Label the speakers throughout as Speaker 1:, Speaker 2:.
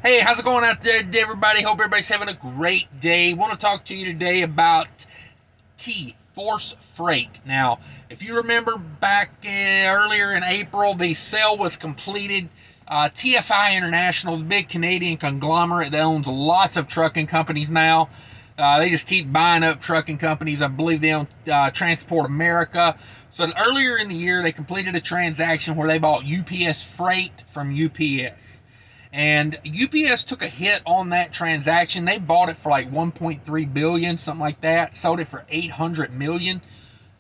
Speaker 1: Hey, how's it going out there, everybody? Hope everybody's having a great day. Want to talk to you today about Force Freight. Now, if you remember back earlier in April, the sale was completed. TFI International, the big Canadian conglomerate that owns lots of trucking companies now. They just keep buying up trucking companies. I believe they own Transport America. So earlier in the year, they completed a transaction where they bought UPS Freight from UPS. And UPS took a hit on that transaction. They bought it for like 1.3 billion, something like that. Sold it for 800 million.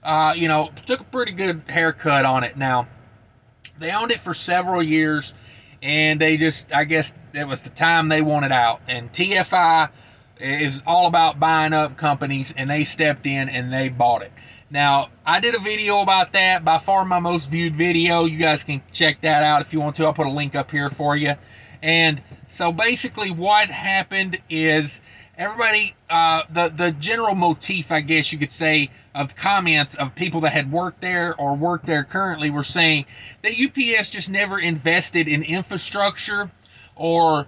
Speaker 1: Took a pretty good haircut on it. Now, they owned it for several years, and I guess it was the time they wanted out. And TFI is all about buying up companies, and they stepped in and they bought it. Now, I did a video about that, by far my most viewed video. You guys can check that out if you want to. I'll put a link up here for you. And so basically what happened is everybody, the general motif, I guess you could say, of comments of people that had worked there or work there currently were saying that UPS just never invested in infrastructure or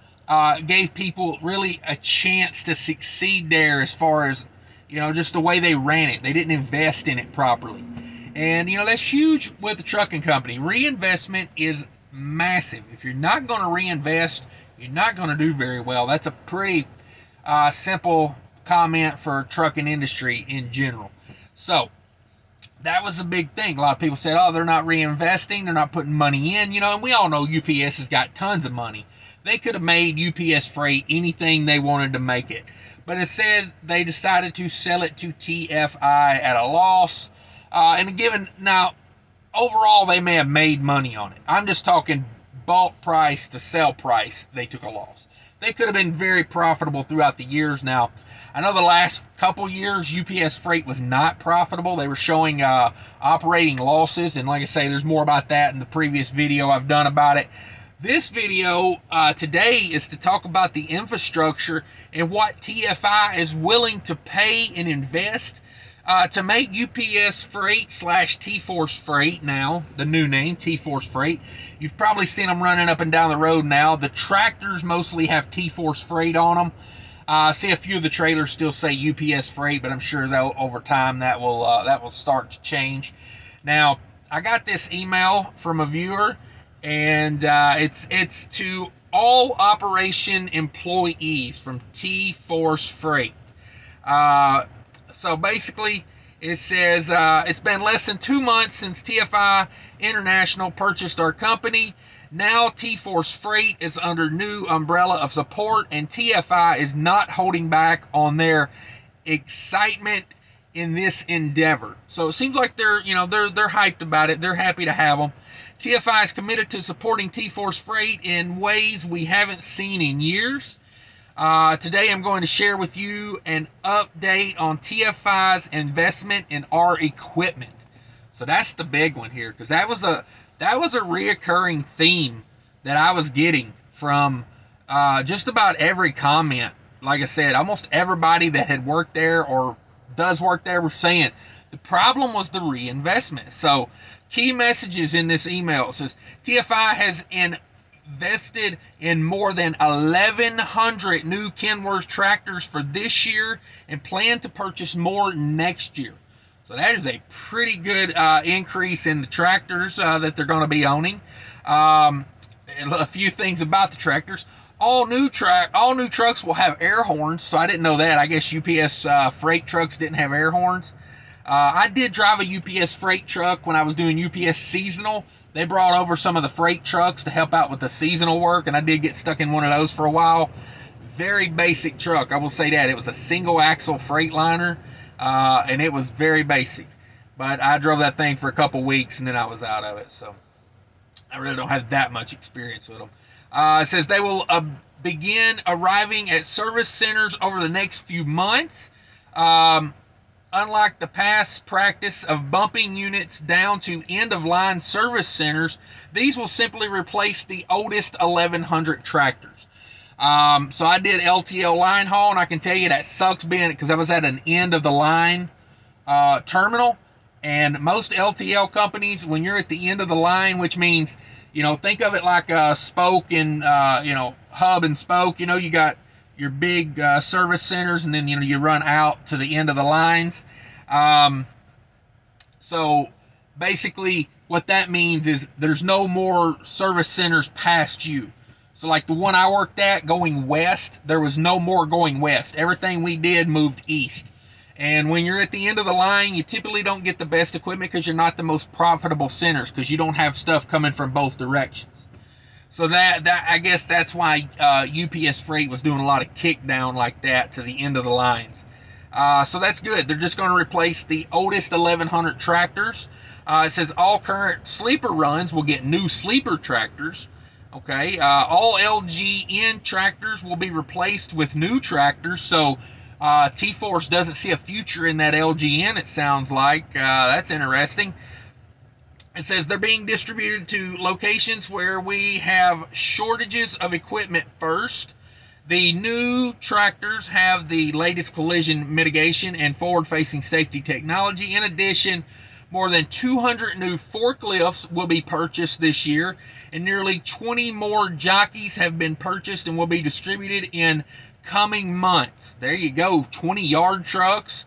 Speaker 1: gave people really a chance to succeed there as far as, just the way they ran it. They didn't invest in it properly. And, that's huge with the trucking company. Reinvestment is massive. If you're not going to reinvest, you're not going to do very well. That's a pretty simple comment for trucking industry in general. So that was a big thing. A lot of people said, oh, they're not reinvesting, they're not putting money in, and we all know UPS has got tons of money. They could have made UPS Freight anything they wanted to make it, but instead they decided to sell it to TFI at a loss. Now overall, they may have made money on it. I'm just talking bulk price to sell price. They took a loss. They could have been very profitable throughout the years. Now, I know the last couple years, UPS Freight was not profitable. They were showing operating losses. And like I say, there's more about that in the previous video I've done about it. This video today is to talk about the infrastructure and what TFI is willing to pay and invest to make UPS Freight / T-Force Freight, now the new name, T-Force Freight. You've probably seen them running up and down the road now. The tractors mostly have T-Force Freight on them. I see a few of the trailers still say UPS Freight, but I'm sure that over time that will start to change. Now, I got this email from a viewer, and it's to all operation employees from T-Force Freight. So basically, it says, it's been less than 2 months since TFI International purchased our company. Now T-Force Freight is under new umbrella of support, and TFI is not holding back on their excitement in this endeavor. So it seems like they're hyped about it. They're happy to have them. TFI is committed to supporting T-Force Freight in ways we haven't seen in years. Today I'm going to share with you an update on TFI's investment in our equipment. So that's the big one here, because that was a reoccurring theme that I was getting from just about every comment. Like I said, almost everybody that had worked there or does work there were saying the problem was the reinvestment. So key messages in this email says TFI has invested in more than 1,100 new Kenworth tractors for this year and plan to purchase more next year. So that is a pretty good increase in the tractors that they're going to be owning. A few things about the tractors. All new trucks will have air horns, so I didn't know that. I guess UPS freight trucks didn't have air horns. I did drive a UPS freight truck when I was doing UPS seasonal. They brought over some of the freight trucks to help out with the seasonal work, and I did get stuck in one of those for a while. Very basic truck, I will say that. It was a single axle Freightliner, and it was very basic. But I drove that thing for a couple weeks, and then I was out of it. So I really don't have that much experience with them. It says they will begin arriving at service centers over the next few months. Unlike the past practice of bumping units down to end-of-line service centers, these will simply replace the oldest 1,100 tractors. So I did LTL line haul, and I can tell you that sucks being, because I was at an end-of-the-line terminal, and most LTL companies, when you're at the end of the line, which means, think of it like a spoke in, hub and spoke. You got your big service centers, and then you run out to the end of the lines. So basically what that means is there's no more service centers past you. So like the one I worked at going west, there was no more going west. Everything we did moved east. And when you're at the end of the line, you typically don't get the best equipment because you're not the most profitable centers, because you don't have stuff coming from both directions. So that I guess that's why UPS Freight was doing a lot of kick down like that to the end of the lines. So that's good. They're just going to replace the oldest 1100 tractors. It says all current sleeper runs will get new sleeper tractors. Okay, all LGN tractors will be replaced with new tractors. So T-Force doesn't see a future in that LGN, it sounds like. That's interesting. It says they're being distributed to locations where we have shortages of equipment first. The new tractors have the latest collision mitigation and forward-facing safety technology. In addition, more than 200 new forklifts will be purchased this year, and nearly 20 more jockeys have been purchased and will be distributed in coming months. There you go, 20 yard trucks.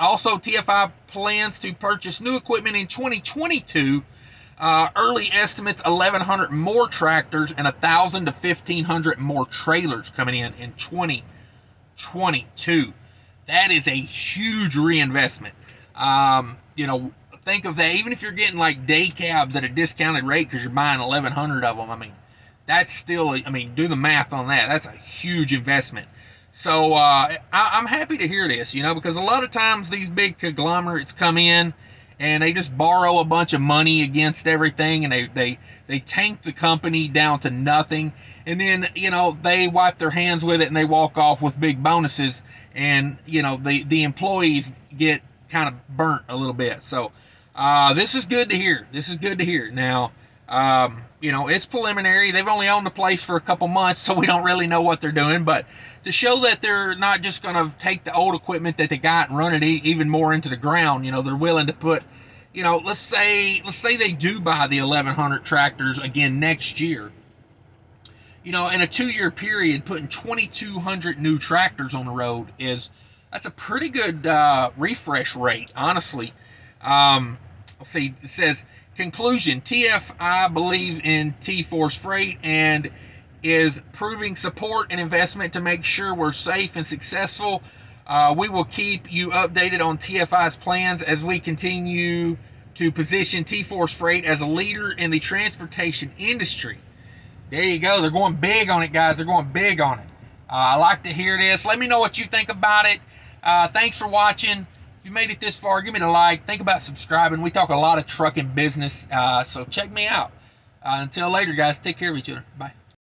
Speaker 1: Also, TFI plans to purchase new equipment in 2022. Early estimates 1,100 more tractors and 1,000 to 1,500 more trailers coming in 2022. That is a huge reinvestment. Think of that. Even if you're getting like day cabs at a discounted rate because you're buying 1,100 of them, I mean, that's still, do the math on that. That's a huge investment. So I'm happy to hear this, because a lot of times these big conglomerates come in and they just borrow a bunch of money against everything, and they tank the company down to nothing, and then they wipe their hands with it and they walk off with big bonuses, and the employees get kind of burnt a little bit. So this is good to hear. Now it's preliminary. They've only owned the place for a couple months, so we don't really know what they're doing, but to show that they're not just going to take the old equipment that they got and run it even more into the ground, they're willing to put, let's say they do buy the 1,100 tractors again next year. In a 2-year period, putting 2,200 new tractors on the road that's a pretty good refresh rate, honestly. Let's see, it says, conclusion, TFI believes in T-Force Freight and is proving support and investment to make sure we're safe and successful. We will keep you updated on TFI's plans as we continue to position T-Force Freight as a leader in the transportation industry. There you go. They're going big on it, guys. They're going big on it. I like to hear this. Let me know what you think about it. Thanks for watching. If you made it this far, give me the like. Think about subscribing. We talk a lot of trucking business, so check me out. Until later, guys. Take care of each other. Bye.